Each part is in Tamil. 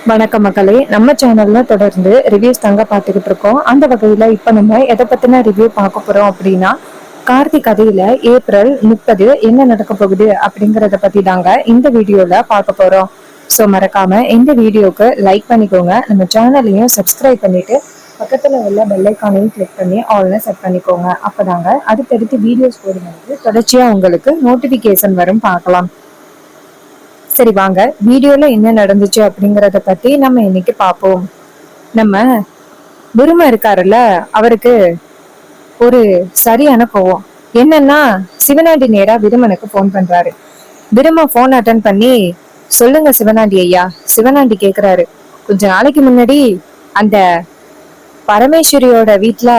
வணக்கம் மக்களே, நம்ம சேனல்ல தொடர்ந்து ரிவ்யூஸ் தாங்க பார்த்துக்கிட்டு இருக்கோம். அந்த வகையில இப்ப நம்ம எதை பத்தின ரிவ்யூ பார்க்க போறோம் அப்படின்னா, கார்த்திக் கதையில ஏப்ரல் 30 என்ன நடக்க போகுது அப்படிங்கறத பத்தி தாங்க இந்த வீடியோல பார்க்க போறோம். ஸோ மறக்காம இந்த வீடியோக்கு லைக் பண்ணிக்கோங்க, நம்ம சேனலையும் சப்ஸ்கிரைப் பண்ணிட்டு பக்கத்துல உள்ள பெல் ஐக்கானையும் கிளிக் பண்ணி ஆல்ல செட் பண்ணிக்கோங்க. அப்பதாங்க அடுத்தடுத்து வீடியோஸ் போடும்போது தொடர்ச்சியா உங்களுக்கு நோட்டிபிகேஷன் வரும், பார்க்கலாம். சரி வாங்க வீடியோல என்ன நடந்துச்சு அப்படிங்கறத பத்தி நம்ம இன்னைக்கு பார்ப்போம். நம்ம விரும்ப இருக்காருல்ல, அவருக்கு ஒரு சரியான கோவம். என்னன்னா, சிவனாண்டி நேரா விருமனுக்கு போன் பண்றாரு. விரும போன் அட்டன் பண்ணி, சொல்லுங்க சிவனாண்டி ஐயா. சிவனாண்டி கேக்குறாரு, கொஞ்ச நாளைக்கு முன்னாடி அந்த பரமேஸ்வரியோட வீட்டுல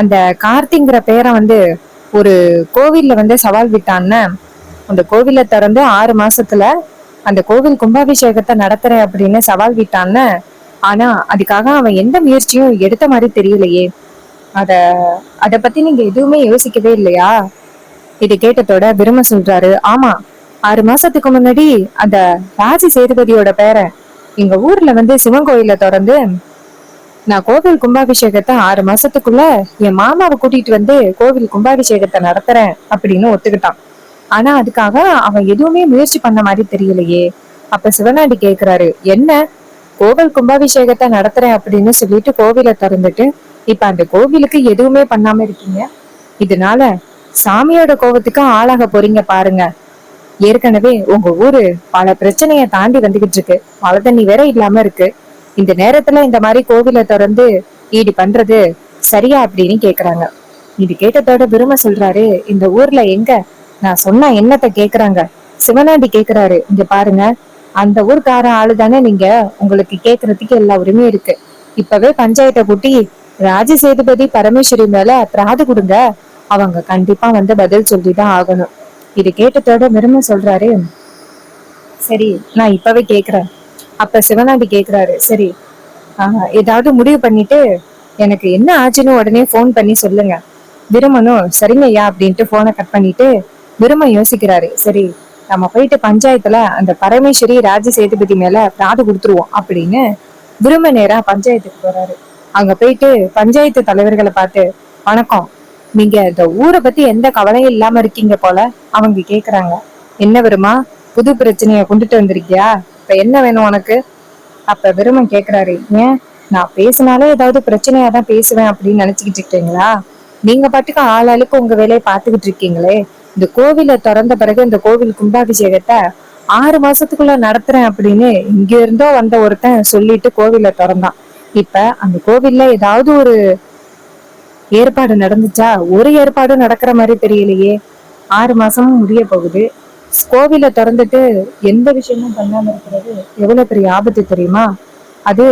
அந்த கார்த்திங்கிற பேரை ஒரு கோவில்ல சவால் விட்டான்னு, அந்த கோவிலை திறந்து 6 மாசத்துல அந்த கோவில் கும்பாபிஷேகத்தை நடத்துறேன் அப்படின்னு சவால் விட்டான்னு. ஆனா அதுக்காக அவன் எந்த முயற்சியும் எடுத்த மாதிரி தெரியலையே. அத அத பத்தி நீங்க எதுவுமே யோசிக்கவே இல்லையா? இது கேட்டதோட விரும்ப சொல்றாரு, ஆமா, 6 மாசத்துக்கு முன்னாடி அந்த ராஜி சேதுபதியோட பேரை எங்க ஊர்ல சிவன் கோயில திறந்து நான் கோவில் கும்பாபிஷேகத்தை 6 மாசத்துக்குள்ள என் மாமாவை கூட்டிட்டு கோவில் கும்பாபிஷேகத்தை நடத்துறேன் அப்படின்னு ஒத்துக்கிட்டான். ஆனா அதுக்காக அவன் எதுவுமே முயற்சி பண்ண மாதிரி தெரியலையே. அப்ப சிவனாண்டி கேக்குறாரு, என்ன கோவில் கும்பாபிஷேகத்தை நடத்துறேன் அப்படின்னு சொல்லிட்டு கோவிலை திறந்துட்டு இப்ப அந்த கோவிலுக்கு எதுவுமே பண்ணாம இருக்கீங்க. இதனால சாமியோட கோபத்துக்கு ஆளாக போறீங்க பாருங்க. ஏற்கனவே உங்க ஊரு பல பிரச்சனைய தாண்டி வந்துகிட்டு இருக்கு, மழை தண்ணி வேற இல்லாம இருக்கு. இந்த நேரத்துல இந்த மாதிரி கோவிலை திறந்து ஈடு பண்றது சரியா அப்படின்னு கேக்குறாங்க. இது கேட்டதோட விரும்ப சொல்றாரு, இந்த ஊர்ல எங்க நான் சொன்னா என்னத்த கேக்குறாங்க. சிவனாண்டி கேக்குறாரு, இங்க பாருங்க, அந்த ஊர்க்கார ஆளுதானே நீங்க, உங்களுக்கு கேக்குறதுக்கு எல்லா உரிமையும் இருக்கு. இப்பவே பஞ்சாயத்தை கூட்டி ராஜ சேதுபதி பரமேஸ்வரி மேல பிராது கொடுங்க, அவங்க கண்டிப்பா பதில் சொல்லிதான் ஆகணும். இது கேட்டதோட விரும்ப சொல்றாரு, சரி நான் இப்பவே கேக்குறேன். அப்ப சிவனாண்டி கேக்குறாரு, சரி ஏதாவது முடிவு பண்ணிட்டு எனக்கு என்ன ஆச்சுன்னு உடனே போன் பண்ணி சொல்லுங்க. விருமனும் சரிங்கய்யா அப்படின்ட்டு போனை கட் பண்ணிட்டு விரும்ப யோசிக்கிறாரு. சரி, நம்ம போயிட்டு பஞ்சாயத்துல அந்த பரமேஸ்வரி ராஜ சேதுபதி மேல பிராது கொடுத்துருவோம் அப்படின்னு விரும்ப நேரா பஞ்சாயத்துக்கு போறாரு. அங்க போயிட்டு பஞ்சாயத்து தலைவர்களை பார்த்து, வணக்கம், நீங்க இந்த ஊரை பத்தி எந்த கவலையும் இல்லாம இருக்கீங்க போல. அவங்க கேக்குறாங்க, என்ன விருமா, புது பிரச்சனைய கொண்டுட்டு வந்திருக்கியா, இப்ப என்ன வேணும் உனக்கு? அப்ப விருமன் கேக்குறாரு, ஏன் நான் பேசினாலே ஏதாவது பிரச்சனையாதான் பேசுவேன் அப்படின்னு நினைச்சுக்கிட்டு இருக்கீங்களா? நீங்க பாட்டுக்கு ஆளாளுக்கு உங்க வேலையை பாத்துக்கிட்டு இருக்கீங்களே. இந்த கோவில திறந்த பிறகு இந்த கோவில் கும்பாபிஷேகத்தை 6 மாசத்துக்குள்ள நடத்துறேன் அப்படின்னு இங்க இருந்தோ வந்த ஒருத்தன் சொல்லிட்டு கோவில திறந்தான். இப்ப அந்த கோவில்ல ஏதாவது ஒரு ஏற்பாடு நடந்துச்சா? ஒரு ஏற்பாடும் நடக்கிற மாதிரி தெரியலையே. 6 மாசமும் முடிய போகுது. கோவில திறந்துட்டு எந்த விஷயமும் பண்ணாம இருக்கிறது எவ்வளவு பெரிய ஆபத்து தெரியுமா? அது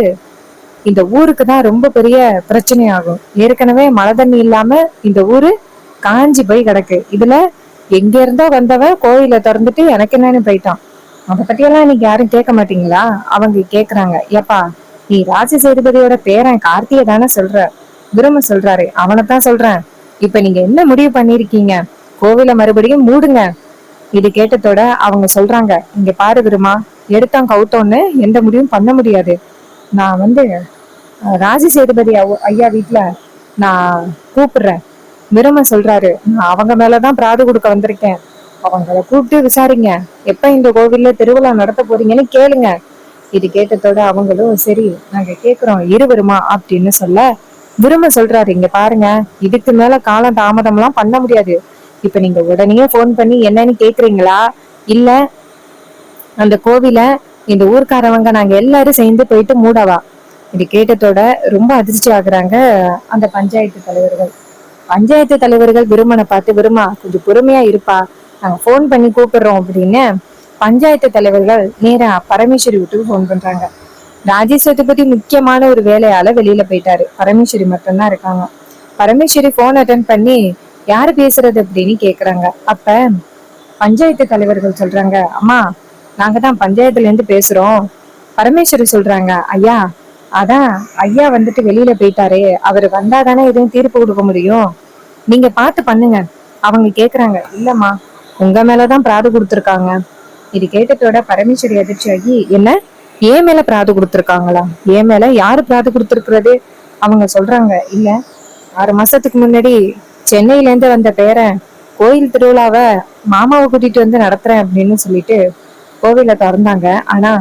இந்த ஊருக்கு தான் ரொம்ப பெரிய பிரச்சனை ஆகும். ஏற்கனவே மழை தண்ணி இல்லாம இந்த ஊரு காஞ்சி போய் கிடக்கு. இதுல எங்க இருந்தோ வந்தவன் கோயில திறந்துட்டு எனக்கு என்னன்னு போயிட்டான். அதை பத்தியெல்லாம் இன்னைக்கு யாரும் கேட்க மாட்டீங்களா? அவங்க கேக்குறாங்க, ஏப்பா நீ ராஜ சேதுபதியோட பேரன் கார்த்திய தானே சொல்ற? விரும்ப சொல்றாரு, அவனைத்தான் சொல்றேன். இப்ப நீங்க என்ன முடிவு பண்ணிருக்கீங்க? கோவில மறுபடியும் மூடுங்க. இது கேட்டதோட அவங்க சொல்றாங்க, இங்க பாரு விருமா, எடுத்தான் கவுத்தோன்னு எந்த முடிவும் பண்ண முடியாது. நான் ராஜ சேதுபதி ஐயா வீட்டுல நான் கூப்பிடுறேன். விரும சொல்றாரு, நான் அவங்க மேலதான் பிராது கொடுக்க வந்திருக்கேன். அவங்கள கூப்பிட்டு விசாரிங்க, எப்ப இந்த கோவில்ல திருவிழா நடத்த போறீங்கன்னு கேளுங்க. இது கேட்டதோட அவங்களும் சரி நாங்க கேக்குறோம் இரு வருமா அப்படின்னு சொல்ல, விரும்ப சொல்றாரு, இங்க பாருங்க, இதுக்கு மேல காலம் தாமதம் எல்லாம் பண்ண முடியாது. இப்ப நீங்க உடனே போன் பண்ணி என்னன்னு கேக்குறீங்களா, இல்ல அந்த கோவில இந்த ஊர்க்காரவங்க நாங்க எல்லாரும் சேர்ந்து போயிட்டு மூடவா? இது கேட்டதோட ரொம்ப அதிர்ச்சி ஆகுறாங்க அந்த பஞ்சாயத்து தலைவர்கள். பஞ்சாயத்து தலைவர்கள் விருமனை பார்த்து, விருமா கொஞ்சம் பொறுமையா இருப்பா, நாங்க போன் பண்ணி கூப்பிடுறோம் அப்படின்னு பஞ்சாயத்து தலைவர்கள் நேரா பரமேஸ்வரி வீட்டுக்கு போன் பண்றாங்க. ராஜ சேதுபதி முக்கியமான ஒரு வேலையால வெளியில போயிட்டாரு. பரமேஸ்வரி மட்டும்தான் இருக்காங்க. பரமேஸ்வரி போன் அட்டன் பண்ணி யாரு பேசுறது அப்படின்னு கேக்குறாங்க. அப்ப பஞ்சாயத்து தலைவர்கள் சொல்றாங்க, அம்மா நாங்க தான் பஞ்சாயத்துல இருந்து பேசுறோம். பரமேஸ்வரி சொல்றாங்க, ஐயா அதான் ஐயா வெளியில போயிட்டாரே, அவரு வந்தாதானே எதுவும் தீர்ப்பு கொடுக்க முடியும், நீங்க பார்த்து பண்ணுங்க. அவங்க கேக்குறாங்க, இல்லம்மா உங்க மேலதான் பிராது கொடுத்துருக்காங்க. இது கேட்டதோட பரமேஸ்வரி அதிர்ச்சி ஆகி, என்ன ஏன் மேல பிராது கொடுத்துருக்காங்களா? ஏன் மேல யாரு பிராது கொடுத்துருக்கிறது? அவங்க சொல்றாங்க, இல்ல 6 மாசத்துக்கு முன்னாடி சென்னையில இருந்து வந்த பேரன் கோயில் திருவிழாவை மாமாவை கூட்டிட்டு வந்து நடத்துறேன் அப்படின்னு சொல்லிட்டு கோவில திறந்தாங்க. ஆனா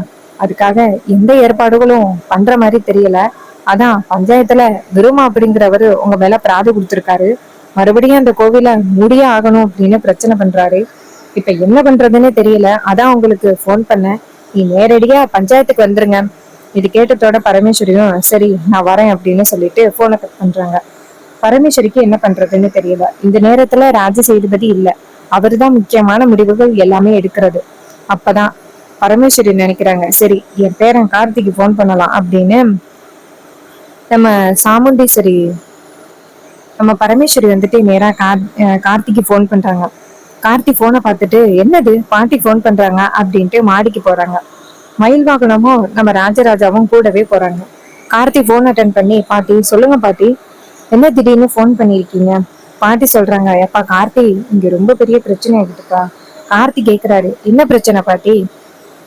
அதுக்காக எந்த ஏற்பாடுகளும் பண்ற மாதிரி தெரியல. அதான் பஞ்சாயத்துல விருமா அப்படிங்கிறவரு உங்க மேல பிராது கொடுத்துருக்காரு. மறுபடியும் அந்த கோவில மூடியே ஆகணும் அப்படின்னு பிரச்சனை பண்றாரு. இப்ப என்ன பண்றதுன்னு தெரியல. அதான் உங்களுக்கு போன் பண்ணேன். நீ நேரடியா பஞ்சாயத்துக்கு வந்துருங்க. இது கேட்டதோட பரமேஸ்வரியும் சரி நான் வரேன் அப்படின்னு சொல்லிட்டு போனை கட் பண்றாங்க. பரமேஸ்வரிக்கு என்ன பண்றதுன்னு தெரியல. இந்த நேரத்துல ராஜ சேதுபதி இல்ல. அவருதான் முக்கியமான முடிவுகள் எல்லாமே எடுக்கிறது. அப்பதான் பரமேஸ்வரி நினைக்கிறாங்க, சரி என் பேரன் கார்த்திக்கு போன் பண்ணலாம் அப்படின்னு. நம்ம சாமுண்டீஸ்வரி நம்ம பரமேஸ்வரி வந்துட்டு நேரா கார்த்திக்கு போன் பண்றாங்க. கார்த்தி போனை பார்த்துட்டு என்னது பாட்டி போன் பண்றாங்க அப்படின்ட்டு மாடிக்கு போறாங்க. மயில் வாகனமும் நம்ம ராஜராஜாவும் கூடவே போறாங்க. கார்த்தி போன் அட்டன் பண்ணி, பாட்டி சொல்லுங்க பாட்டி, என்ன திடீர்னு போன் பண்ணிருக்கீங்க? பாட்டி சொல்றாங்க, எப்பா கார்த்தி இங்க ரொம்ப பெரிய பிரச்சனை ஆகிட்டுப்பா. கார்த்தி கேக்குறாரு, என்ன பிரச்சனை பாட்டி?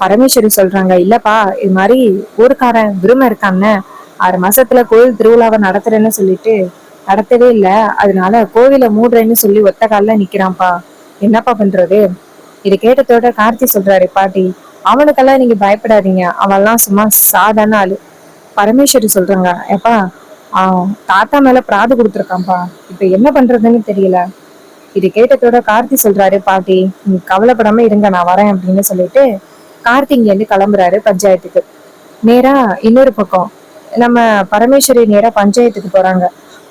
பரமேஸ்வரி சொல்றாங்க, இல்லப்பா இது மாதிரி ஊருக்காரன் விரும்ப இருக்கான்னு 6 மாசத்துல கோயில் திருவிழாவை நடத்துறேன்னு சொல்லிட்டு நடத்தவே இல்ல. அதனால கோவில மூடுறேன்னு சொல்லி ஒத்த கால்ல நிக்கிறான்ப்பா. என்னப்பா பண்றது? இது கேட்டதோட கார்த்தி சொல்றாரு, பாட்டி அவனுக்கெல்லாம் நீங்க பயப்படாதீங்க, அவன்லாம் சும்மா சாதாரண ஆளு. பரமேஸ்வரி சொல்றாங்க, எப்பா தாத்தா மேல பிராது கொடுத்துருக்கான்ப்பா. இப்ப என்ன பண்றதுன்னு தெரியல. இது கேட்டதோட கார்த்தி சொல்றாரு, பாட்டி நீ கவலைப்படாம இருங்க நான் வரேன் அப்படின்னு சொல்லிட்டு கார்த்தி இங்க இருந்து கிளம்புறாரு பஞ்சாயத்துக்கு. நேரா இன்னொரு பக்கம் நம்ம பரமேஸ்வரி நேரா பஞ்சாயத்துக்கு போறாங்க.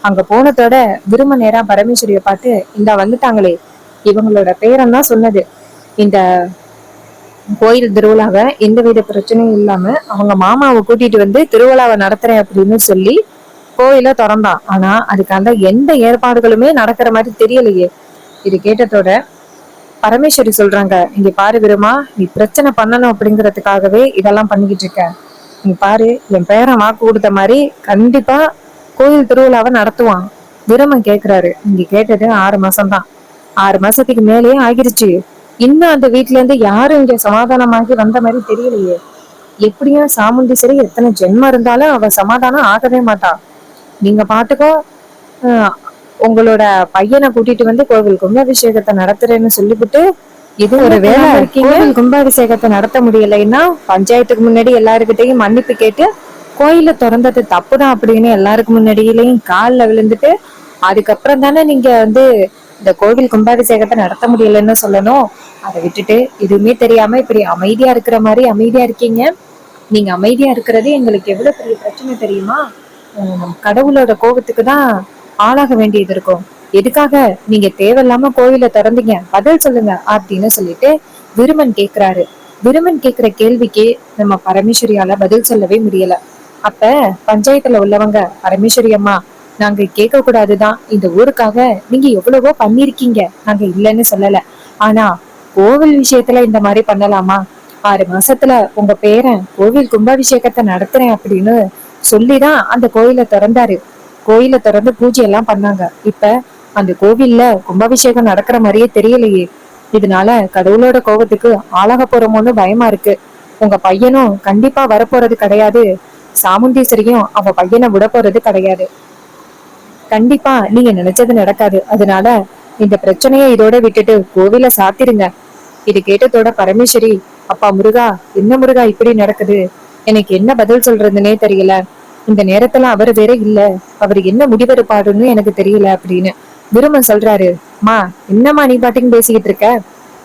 அங்க போனதோட விரும்ப நேரா பரமேஸ்வரிய பார்த்து, இந்த வந்துட்டாங்களே இவங்களோட பேரன் தான் சொன்னது, இந்த கோயில் திருவிழாவை எந்தவித பிரச்சனையும் இல்லாம அவங்க மாமாவை கூட்டிட்டு வந்து திருவிழாவை நடத்துறேன் அப்படின்னு சொல்லி கோயில திறந்தான். ஆனா அதுக்கான எந்த ஏற்பாடுகளுமே நடக்கிற மாதிரி தெரியலையே. இது கேட்டதோட பரமேஸ்வரி சொல்றாங்க, இங்க பாரு விருமா, நீ பிரச்சனை பண்ணணும் அப்படிங்கறதுக்காகவே இதெல்லாம் பண்ணிக்கிட்டு இருக்க. நீ பாரு, என் பேரன் வாக்கு கொடுத்த மாதிரி கண்டிப்பா கோயில் திருவிழாவை நடத்துவான். விருமன் கேக்குறாரு, நீங்க கேட்டது 6 மாசம்தான். 6 மாசத்துக்கு மேலேயே ஆகிருச்சு. இன்னும் அந்த வீட்டுல இருந்து யாரும் இங்க சமாதானமாகி வந்த மாதிரி தெரியலையே. எப்படியும் சாமுண்டீஸ்வரி எத்தனை ஜென்மம் இருந்தாலும் அவ சமாதானம் ஆகவே மாட்டா. நீங்க பாட்டுக்கோ உங்களோட பையனை கூட்டிட்டு வந்து கோவில் கும்பாபிஷேகத்தை நடத்துறேன்னு சொல்லிவிட்டு, இது ஒரு வேலை கோவில் கும்பாபிஷேகத்தை நடத்த முடியலைன்னா பஞ்சாயத்துக்கு முன்னாடி எல்லாருக்கிட்டையும் மன்னிப்பு கேட்டு கோயில திறந்தது தப்புதான் அப்படின்னு எல்லாருக்கு முன்னாடியிலையும் காலில் விழுந்துட்டு அதுக்கப்புறம் தானே நீங்க வந்து இந்த கோவில் கும்பாபிஷேகத்தை நடத்த முடியலன்னு சொல்லணும். அதை விட்டுட்டு எதுவுமே தெரியாம இப்படி அமைதியா இருக்கிற மாதிரி அமைதியா இருக்கீங்க. நீங்க அமைதியா இருக்கிறது எங்களுக்கு எவ்வளவு பெரிய பிரச்சனை தெரியுமா? கடவுளோட கோபத்துக்கு தான் ஆளாக வேண்டியது இருக்கும். எதுக்காக நீங்க தேவையில்லாம கோவில திறந்தீங்க, பதில் சொல்லுங்க அப்படின்னு சொல்லிட்டு விருமன் கேக்குறாரு. விருமன் கேக்குற கேள்விக்கு நம்ம பரமேஸ்வரியால பதில் சொல்லவே முடியல. அப்ப பஞ்சாயத்துல உள்ளவங்க, பரமேஸ்வரி அம்மா நாங்க கேட்க கூடாதுதான், இந்த ஊருக்காக நீங்க எவ்வளவோ பண்ணிருக்கீங்க, நாங்க இல்லைன்னு சொல்லல. ஆனா கோவில் விஷயத்துல இந்த மாதிரி பண்ணலாமா? 6 மாசத்துல உங்க பேரன் கோவில் கும்பாபிஷேகத்தை நடத்துறேன் அப்படின்னு சொல்லிதான் அந்த கோயிலை திறந்தாரு. கோயிலை திறந்து பூஜை எல்லாம் பண்ணாங்க. இப்ப அந்த கோவில்ல கும்பாபிஷேகம் நடக்கிற மாதிரியே தெரியலையே. இதனால கடவுளோட கோபத்துக்கு ஆளாக போறோமோன்னு பயமா இருக்கு. உங்க பையனும் கண்டிப்பா வரப்போறது கிடையாது. சாமுண்டீஸ்வரியும் அவ பையனை விட போறது கிடையாது. கண்டிப்பா நீங்க நினைச்சது நடக்காது. அதனால இந்த பிரச்சனையை இதோட விட்டுட்டு கோவில சாத்திருங்க. இது கேட்டதோட பரமேஸ்வரி, அப்பா முருகா, என்ன முருகா இப்படி நடக்குது? எனக்கு என்ன பதில் சொல்றதுன்னே தெரியல. இந்த நேரத்துல அவரு வேற இல்ல, அவர் என்ன முடிவெடுப்பாருன்னு எனக்கு தெரியல அப்படின்னு விருமன் சொல்றாரு. மா என்னம்மா நீ பாட்டுன்னு பேசிக்கிட்டு இருக்க?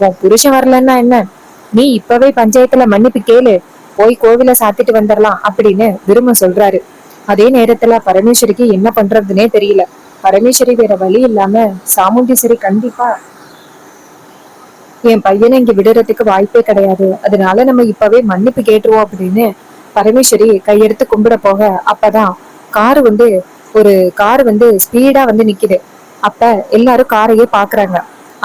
உன் புருஷன் வரலன்னா என்ன? நீ இப்பவே பஞ்சாயத்துல மன்னிப்பு கேளு, போய் கோவில சாத்திட்டு வந்துடலாம் அப்படின்னு விருமன் சொல்றாரு. அதே நேரத்துல பரமேஸ்வரிக்கு என்ன பண்றதுன்னே தெரியல. பரமேஸ்வரி வேற வழி இல்லாம, சாமுண்டீஸ்வரி கண்டிப்பா என் பையனை இங்க விடுறதுக்கு வாய்ப்பே கிடையாது, அதனால நம்ம இப்பவே மன்னிப்பு கேட்டுருவோம் அப்படின்னு பரமேஸ்வரி கையெடுத்து கும்பிட போக, அப்பதான் ஒரு காரு வந்து ஸ்பீடா வந்து நிக்குது. அப்ப எல்லாரும் காரையே பாக்குறாங்க.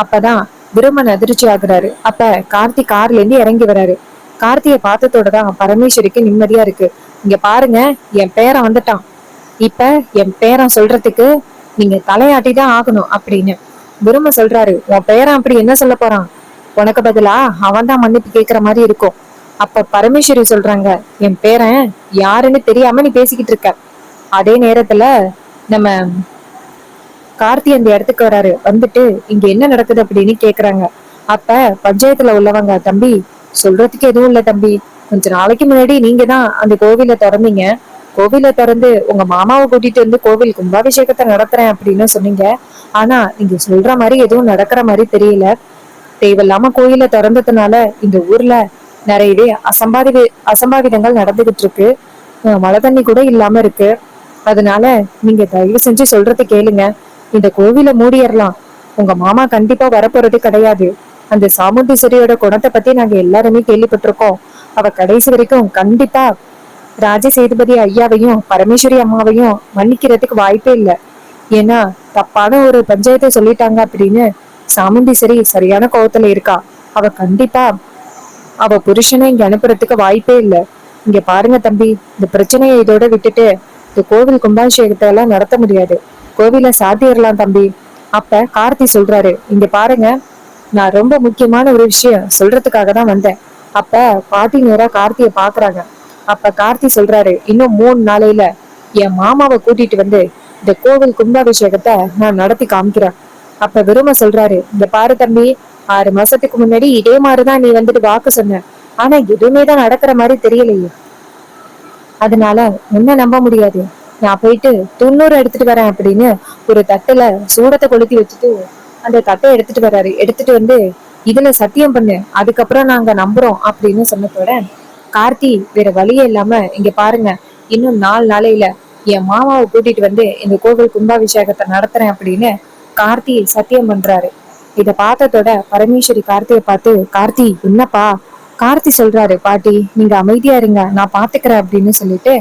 அப்பதான் விருமன் அதிர்ச்சி ஆகுறாரு. அப்ப கார்த்தி கார்ல இருந்து இறங்கி வராரு. கார்த்திய பார்த்ததோடதான் பரமேஸ்வரிக்கு நிம்மதியா இருக்கு. இங்க பாருங்க, என் பேரன் வந்துட்டான். இப்ப என் பேரன் சொல்றதுக்கு நீங்க தலையாட்டிதான் ஆகணும் அப்படின்னு விரும சொல்றாரு. உன் பேரன் அப்படி என்ன சொல்ல போறான்? உனக்கு பதிலா அவன் தான் மன்னிப்பு கேட்கிற மாதிரி இருக்கும். அப்ப பரமேஸ்வரி சொல்றாங்க, என் பேரன் யாருன்னு தெரியாம நீ பேசிக்கிட்டு இருக்க. அதே நேரத்துல நம்ம கார்த்தி அந்த இடத்துக்கு வராரு. வந்துட்டு இங்க என்ன நடக்குது அப்படின்னு கேக்குறாங்க. அப்ப பஞ்சாயத்துல உள்ளவங்க, தம்பி சொல்றதுக்கு எதுவும் இல்ல தம்பி, கொஞ்ச நாளைக்கு முன்னாடி நீங்க தான் அந்த கோவில திறந்தீங்க. கோவில திறந்து உங்க மாமாவை கூட்டிட்டு வந்து கோவில் கும்பாபிஷேகத்தை நடத்துறேன் அப்படின்னு சொன்னீங்க. ஆனா நீங்க சொல்ற மாதிரி எதுவும் நடக்கிற மாதிரி தெரியல. தேவையில்லாம கோயில திறந்ததுனால இந்த ஊர்ல நிறையவே அசம்பாவிதங்கள் நடந்துகிட்டு இருக்கு. மழை தண்ணி கூட இல்லாம இருக்கு. அதனால நீங்க தயவு செஞ்சு சொல்றதை கேளுங்க. இந்த கோவில மூடிடலாம். உங்க மாமா கண்டிப்பா வரப்போறது கிடையாது. அந்த சாமுண்டீஸ்வரியோட குணத்தை பத்தி நாங்க எல்லாருமே கேள்விப்பட்டிருக்கோம். அவ கடைசி வரைக்கும் கண்டிப்பா ராஜசேதுபதி ஐயாவையும் பரமேஸ்வரி அம்மாவையும் மன்னிக்கிறதுக்கு வாய்ப்பே இல்லை. ஏன்னா தப்பான ஒரு பஞ்சாயத்தை சொல்லிட்டாங்க அப்படின்னு சாமுண்டீஸ்வரி சரியான கோவத்துல இருக்கா. அவ கண்டிப்பா அவ புருஷனை இங்க அனுப்புறதுக்கு வாய்ப்பே இல்ல. இங்க பாருங்க தம்பி, இந்த பிரச்சனையை இதோட விட்டுட்டு இந்த கோவில் கும்பாபிஷேகத்தை எல்லாம் நடத்த முடியாது. கோவில சாத்திரலாம் தம்பி. அப்ப கார்த்தி சொல்றாரு, இங்க பாருங்க, நான் ரொம்ப முக்கியமான ஒரு விஷயம் சொல்றதுக்காக தான் வந்தேன். அப்ப பாட்டி நேரா கார்த்திய பாக்குறாங்க. அப்ப கார்த்தி சொல்றாரு, இன்னும் 3 நாளையில என் மாமாவை கூட்டிட்டு வந்து இந்த கோவில் கும்பாபிஷேகத்தை நான் நடத்தி காமிக்கிறேன். அப்ப விரும்ப சொல்றாரு, இந்த பாரு தம்பி, 6 மாசத்துக்கு முன்னாடி இதே மாதிரிதான் நீ வந்துட்டு வாக்கு சொன்ன. ஆனா எதுவுமே தான் நடக்கிற மாதிரி தெரியலையே. அதனால என்ன நம்ப முடியாது. நான் போயிட்டு 90 எடுத்துட்டு வரேன் அப்படின்னு ஒரு தட்டுல சூடத்தை கொளுத்தி வச்சுட்டு அந்த தட்டை எடுத்துட்டு வர்றாரு. எடுத்துட்டு வந்து இதுல சத்தியம் பண்ணு, அதுக்கப்புறம் நாங்க நம்புறோம் அப்படின்னு சொன்னதோட கார்த்தி வேற வழியே இல்லாம, இங்க பாருங்க, இன்னும் 4 நாளையில என் மாமாவை கூட்டிட்டு வந்து இந்த கோவில் கும்பாபிஷேகத்தை நடத்துறேன் அப்படின்னு கார்த்தி சத்தியம் பண்றாரு. இத பார்த்ததோட பரமேஸ்வரி கார்த்திய பார்த்து, கார்த்தி என்னப்பா? கார்த்தி சொல்றாரு, பாட்டி நீங்க அமைதியா இருங்க, நான் பாத்துக்கிறேன் அப்படின்னு சொல்லிட்டு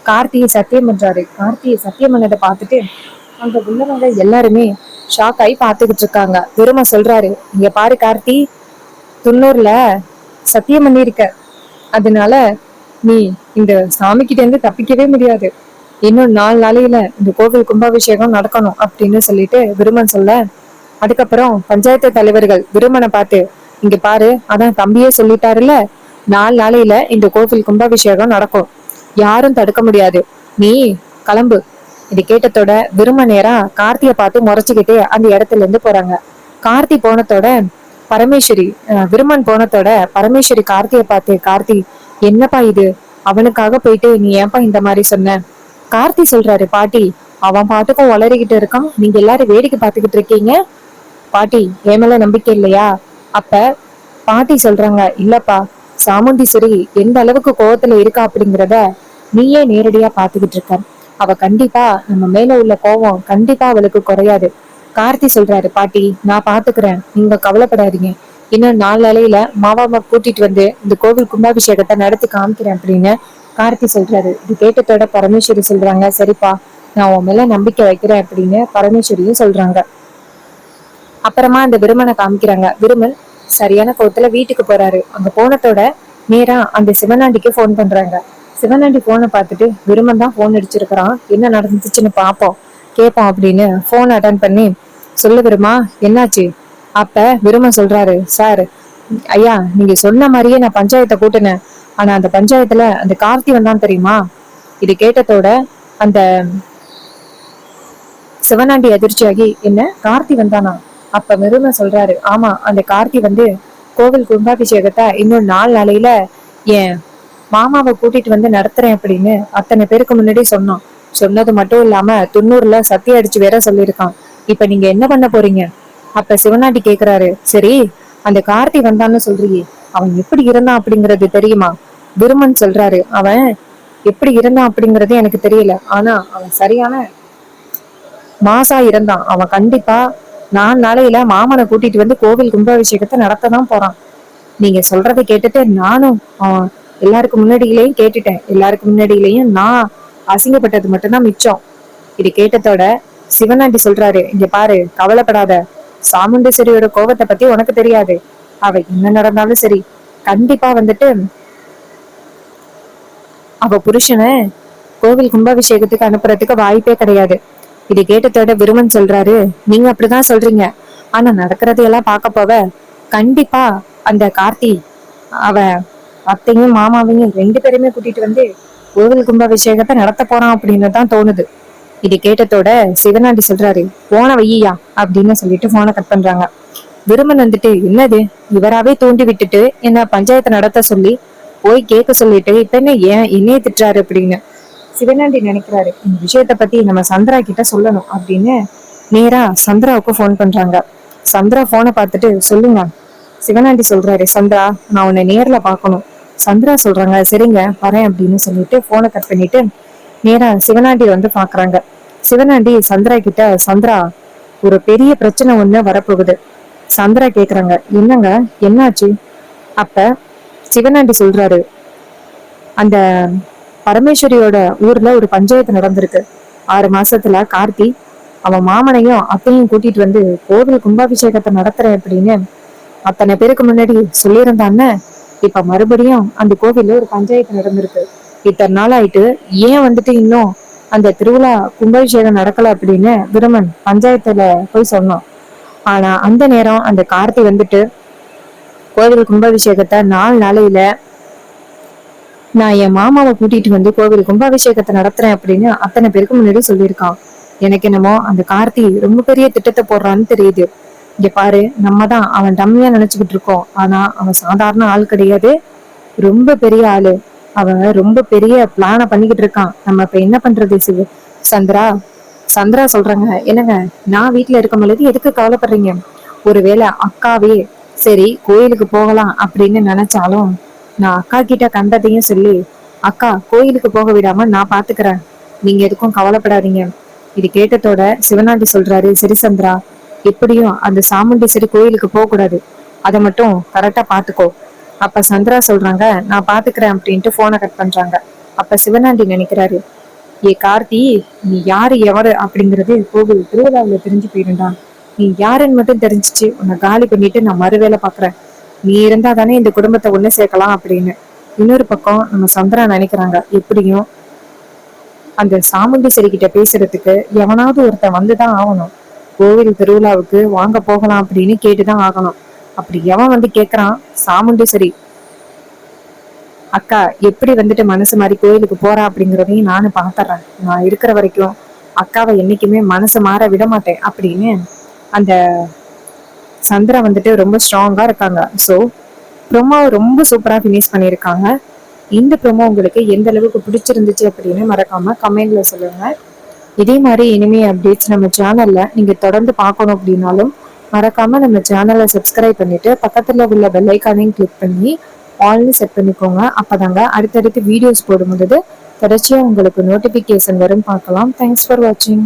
கார்த்தியை சத்தியம் பண்றாரு. கார்த்தியை சத்தியம் பண்ணதை பார்த்துட்டு அங்க உள்ளவங்க எல்லாருமே ஷாக் ஆகி பாத்துக்கிட்டு இருக்காங்க. பெருமை சொல்றாரு, இங்க பாரு கார்த்தி, 90ல சத்தியம் பண்ணிருக்க. அதனால நீ இந்த சாமி கிட்ட இருந்து தப்பிக்கவே முடியாது. இன்னும் 4 நாளையில இந்த கோவில் கும்பாபிஷேகம் நடக்கணும் அப்படின்னு சொல்லிட்டு விருமன் சொல்ல, அதுக்கப்புறம் பஞ்சாயத்து தலைவர்கள் விருமனை பார்த்து, இங்க பாரு, அதான் தம்பியே சொல்லிட்டாருல, 4 நாளையில இந்த கோவில் கும்பாபிஷேகம் நடக்கும், யாரும் தடுக்க முடியாது, நீ கிளம்பு. இது கேட்டதோட விரும நேரா கார்த்திய பார்த்து முறைச்சுக்கிட்டு அந்த இடத்துல இருந்து போறாங்க. கார்த்தி போனதோட பரமேஸ்வரி விருமன் போனதோட பரமேஸ்வரி கார்த்திய பார்த்து, கார்த்தி என்னப்பா இது, அவனுக்காக போயிட்டு நீ ஏன்பா இந்த மாதிரி சொன்ன? கார்த்தி சொல்றாரு, பாட்டி அவன் பாட்டுக்கும் வளரிக்கிட்டு இருக்கான், நீங்க எல்லாரும் வேடிக்கை பார்த்துக்கிட்டு இருக்கீங்க. பாட்டி என் மேல நம்பிக்கை இல்லையா? அப்ப பாட்டி சொல்றாங்க, இல்லப்பா, சாமுண்டீஸ்வரி எந்த அளவுக்கு கோவத்துல இருக்கா அப்படிங்கிறத நீயே நேரடியா பாத்துக்கிட்டு இருக்க. அவ கண்டிப்பா நம்ம மேல உள்ள கோவம் கண்டிப்பா அவளுக்கு குறையாது. கார்த்தி சொல்றாரு, பாட்டி நான் பாத்துக்கிறேன், நீங்க கவலைப்படாதீங்க. இன்னும் 4 நாளையில மாமாவை கூட்டிட்டு வந்து இந்த கோவில் கும்பாபிஷேகத்தை நடத்தி காமிக்கிறேன் அப்படின்னு கார்த்தி சொல்றாரு. இது கேட்டதோட பரமேஸ்வரி சொல்றாங்க, சரிப்பா, நான் உன் மேல நம்பிக்கை வைக்கிறேன் அப்படின்னு பரமேஸ்வரியும் சொல்றாங்க. அப்புறமா அந்த விருமனை காமிக்கிறாங்க. விருமன் சரியான கோவத்துல வீட்டுக்கு போறாரு. அங்க போனதோட நேரா அந்த சிவனாண்டிக்கு போன் பண்றாங்க. சிவனாண்டி போனை பார்த்துட்டு, விருமன் தான் போன் அடிச்சிருக்கிறான், என்ன நடந்துச்சுன்னு பாப்போம் கேட்போம் அப்படின்னு போன் அட்டன் பண்ணி, சொல்லு விருமா, என்னாச்சு? அப்ப விருமன் சொல்றாரு, சார் ஐயா, நீங்க சொன்ன மாதிரியே நான் பஞ்சாயத்தை கூட்டினேன். ஆனா அந்த பஞ்சாயத்துல அந்த கார்த்தி வந்தான் தெரியுமா? இது கேட்டதோட அந்த சிவனாண்டி அதிர்ச்சியாகி, என்ன கார்த்தி வந்தானா? அப்ப மெருமை சொல்றாரு, ஆமா, அந்த கார்த்தி வந்து கோவில் கும்பாபிஷேகத்தை இன்னும் 4 நாளையில என் மாமாவை கூட்டிட்டு வந்து நடத்துறேன் அப்படின்னு அத்தனை பேருக்கு முன்னாடி சொன்னான். சொன்னது மட்டும் இல்லாம 90ல சத்திய அடிச்சு வேற சொல்லியிருக்கான். இப்ப நீங்க என்ன பண்ண போறீங்க? அப்ப சிவனாண்டி கேக்குறாரு, சரி அந்த கார்த்தி வந்தான்னு சொல்றியே, அவன் எப்படி இருந்தான் அப்படிங்கறது தெரியுமா? விருமன் சொல்றாரு, அவன் எப்படி இருந்தான் அப்படிங்கறது எனக்கு தெரியல, ஆனா அவன் சரியான மாசா இருந்தான். அவன் கண்டிப்பா 4 நாளையில மாமனை கூட்டிட்டு வந்து கோவில் கும்பாபிஷேகத்தை நடத்ததான் போறான். நீங்க சொல்றதை கேட்டுட்டு நானும் எல்லாருக்கு முன்னாடியிலையும் கேட்டுட்டேன். எல்லாருக்கு முன்னாடியிலையும் நான் அசிங்கப்பட்டது மட்டும்தான் மிச்சம். இது கேட்டதோட சிவனாண்டி சொல்றாரு, இங்க பாரு, கவலைப்படாத, சாமுண்டேஸ்வரியோட கோபத்தை பத்தி உனக்கு தெரியாது. அவ என்ன நடந்தாலும் சரி, கண்டிப்பா வந்துட்டு அவ புருஷனை கோவில் கும்பாபிஷேகத்துக்கு அனுப்புறதுக்கு வாய்ப்பே கிடையாது. இது கேட்டதோட விருமன் சொல்றாரு, நீங்க அப்படிதான் சொல்றீங்க, ஆனா நடக்கிறதையெல்லாம் பார்க்க போவ கண்டிப்பா அந்த கார்த்தி அவ அத்தையும் மாமாவையும் 2 பேருமே கூட்டிட்டு வந்து கோவில் கும்பாபிஷேகத்தை நடத்த போறான் அப்படின்னு தான் தோணுது. இது கேட்டதோட சிவனாண்டி சொல்றாரு, போன வையா அப்படின்னு சொல்லிட்டு போனை கட் பண்றாங்க. விருமன் வந்துட்டு, என்னது இவராவே தூண்டி விட்டுட்டு என்ன பஞ்சாயத்தை நடத்த சொல்லி போய் கேட்க சொல்லிட்டு இப்ப என்ன ஏன் என்னைய திட்டுறாரு அப்படின்னு சிவனாண்டி நினைக்கிறாரு. இந்த விஷயத்த பத்தி நம்ம சந்திரா கிட்ட சொல்லணும் அப்படின்னு நேரா சந்திராவுக்கு போன் பண்றாங்க. சந்திரா போனை பார்த்துட்டு, சொல்லுங்க. சிவனாண்டி சொல்றாரு, சந்திரா நான் உன்னை நேர்ல பாக்கணும். சந்திரா சொல்றாங்க, சரிங்க வரேன் அப்படின்னு சொல்லிட்டு போனை கட் பண்ணிட்டு நேரா சிவனாண்டி வந்து பாக்குறாங்க. சிவனாண்டி சந்திரா கிட்ட, சந்திரா ஒரு பெரிய பிரச்சனை ஒண்ணு வரப்போகுது. சந்திரா கேக்குறாங்க, என்னங்க என்னாச்சு? அப்ப சிவனாண்டி சொல்றாரு, அந்த பரமேஸ்வரியோட ஊர்ல ஒரு பஞ்சாயத்து நடந்திருக்கு. 6 மாசத்துல கார்த்தி அவன் மாமனையும் அத்தையும் கூட்டிட்டு வந்து கோவில் கும்பாபிஷேகத்தை நடத்துறேன் அப்படின்னு அத்தனை பேருக்கு முன்னாடி சொல்லியிருந்தான்னு. இப்ப மறுபடியும் அந்த கோவில்ல ஒரு பஞ்சாயத்து நடந்திருக்கு. இத்தனை நாள் ஆயிட்டு ஏன் வந்துட்டு இன்னும் அந்த திருவிழா கும்பாபிஷேகம் நடக்கல அப்படின்னு விருமன் பஞ்சாயத்துல போய் சொன்னான். ஆனா அந்த நேரம் அந்த கார்த்தி வந்துட்டு கோவில் கும்பாபிஷேகத்தை 4 நாளையில நான் என் மாமாவை கூட்டிட்டு வந்து கோவில் கும்பாபிஷேகத்தை நடத்துறேன் அப்படின்னு அத்தனை பேருக்கு முன்னாடி சொல்லியிருக்கான். எனக்கு என்னமோ அந்த கார்த்தி ரொம்ப பெரிய திட்டத்தை போடுறான்னு தெரியுது. இங்க பாரு, நம்ம தான் அவன் டம்மியா நினைச்சுக்கிட்டு இருக்கோம். ஆனா அவன் சாதாரண ஆள் கிடையாது, ரொம்ப பெரிய ஆளு. அவன் ரொம்ப பெரிய பிளான பண்ணிக்கிட்டு இருக்கான். நம்ம இப்ப என்ன பண்றது சந்திரா? சந்திரா சொல்றாங்க, என்னங்க நான் வீட்டுல இருக்கும் பொழுது எதுக்கு கவலைப்படுறீங்க? ஒருவேளை அக்காவே சரி கோயிலுக்கு போகலாம் அப்படின்னு நினைச்சாலும் நான் அக்கா கிட்ட கண்டதையும் சொல்லி அக்கா கோயிலுக்கு போக விடாம நான் பாத்துக்கிறேன், நீங்க எதுக்கும் கவலைப்படாதீங்க. இது கேட்டதோட சிவனாண்டி சொல்றாரு, சரி சந்திரா, எப்படியும் அந்த சாமுண்டீஸ்வரி கோயிலுக்கு போக கூடாது, அதை மட்டும் கரெக்டா பாத்துக்கோ. அப்ப சந்திரா சொல்றாங்க, நான் பாத்துக்கிறேன் அப்படின்ட்டு போனை கட் பண்றாங்க. அப்ப சிவனாண்டி நினைக்கிறாரு, ஏ கார்த்தி, நீ யாரு எவரு அப்படிங்கறது கோவில் திருவிழாவில தெரிஞ்சு போயிருந்தா. நீ யாருன்னு மட்டும் தெரிஞ்சிச்சு உன்னை காலி பண்ணிட்டு நான் மறுவேளை பாக்குறேன். நீ இருந்தா தானே இந்த குடும்பத்தை ஒண்ணு சேர்க்கலாம் அப்படின்னு. இன்னொரு பக்கம் நம்ம சந்திரா நினைக்கிறாங்க, எப்படியும் அந்த சாமுண்டீஸ்வரி கிட்ட பேசுறதுக்கு எவனாவது ஒருத்தன் வந்துதான் ஆகணும். கோவில் திருவிழாவுக்கு வாங்க போகலாம் அப்படின்னு கேட்டுதான் ஆகணும். அப்படி எவன் வந்து கேக்குறான், சாமுண்டீஸ்வரி அக்கா எப்படி வந்துட்டு மனசு மாதிரி கோயிலுக்கு போறா அப்படிங்கிறதையும் நானும் பாத்துறேன். நான் இருக்கிற வரைக்கும் அக்காவை என்னைக்குமே மனசு மாற விட மாட்டேன் அப்படின்னு அந்த சந்திரா வந்துட்டு ரொம்ப ஸ்ட்ராங்கா இருக்காங்க. ஸோ ப்ரோமோ ரொம்ப சூப்பரா ஃபினிஷ் பண்ணியிருக்காங்க. இந்த ப்ரோமோ உங்களுக்கு எந்த அளவுக்கு பிடிச்சிருந்துச்சு அப்படின்னு மறக்காம கமெண்ட்ல சொல்லுங்க. இதே மாதிரி இனிமே அப்டேட்ஸ் நம்ம சேனல்ல நீங்க தொடர்ந்து பார்க்கணும் அப்படின்னாலும் மறக்காம நம்ம சேனலை சப்ஸ்கிரைப் பண்ணிட்டு பக்கத்துல உள்ள பெல் ஐக்கானையும் கிளிக் பண்ணி ஆல்னு செட் பண்ணிக்கோங்க. அப்பதாங்க அடுத்தடுத்து வீடியோஸ் போடும்போது தொடர்ச்சியா உங்களுக்கு நோட்டிபிகேஷன் வரும் பார்க்கலாம். தேங்க்ஸ் ஃபார் வாட்சிங்.